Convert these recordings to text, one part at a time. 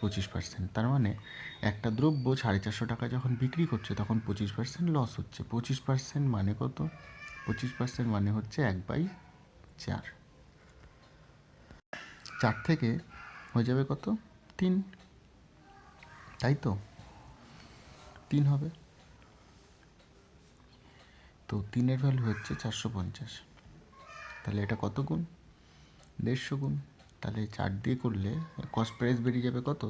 25%। তার মানে একটা দ্রব্য 450 টাকা যখন বিক্রি করছে তখন 25% লস হচ্ছে। 25% মানে কত? 25% মানে হচ্ছে 1/4। 4 থেকে হয়ে যাবে কত? 3, তাই তো? 3 হবে। তো 3-এর ভ্যালু হচ্ছে 450। তাহলে এটা কত গুণ? 150 গুণ। তাহলে 4 দিয়ে করলে কস্ট প্রাইস বেরিয়ে যাবে কত?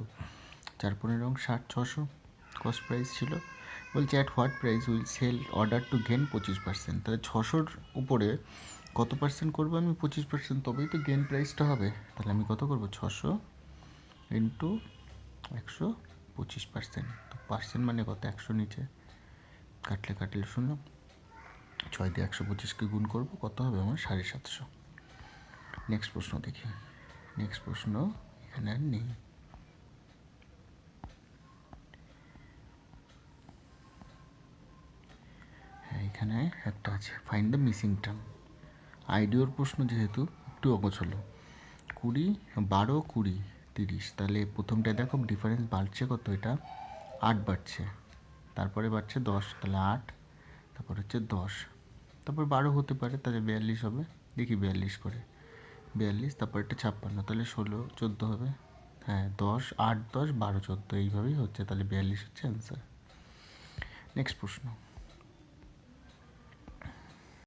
4×15 = 60, 600 কস্ট প্রাইস ছিল। বলছে at what price will sell order to gain 25%। তাহলে 600-র উপরে কত পার্সেন্ট করবো আমি? 25%, তবেই তো গেন প্রাইসটা হবে। তাহলে আমি কত করবো? 600 ইন্টু 100, 25%। তো পার্সেন্ট মানে কত? 100 নিচে কাটলে 0। 6 দিয়ে 125কে গুণ করবো, কত হবে আমার? 750। নেক্সট প্রশ্ন দেখি। নেক্সট প্রশ্ন এখানে আর নেই। হ্যাঁ, এখানে একটা আছে, ফাইন্ড দ্য মিসিং টার্ম। আইডিওর প্রশ্ন যেহেতু একটু অগোছলো। 20, 12, 20, 30। তাহলে প্রথমটায় দেখো ডিফারেন্স বাড়ছে কত? এটা 8 বাড়ছে, তারপরে বাড়ছে 10, তাহলে 8, তারপর হচ্ছে 10, তারপর 12 হতে পারে, তাহলে 42 হবে। দেখি 42 করে, 42, তারপর একটা 56, তাহলে 16, 14 হবে। হ্যাঁ, 10, 8, 10, 12, 14 এইভাবেই হচ্ছে। তাহলে 42 হচ্ছে অ্যান্সার। নেক্সট প্রশ্ন।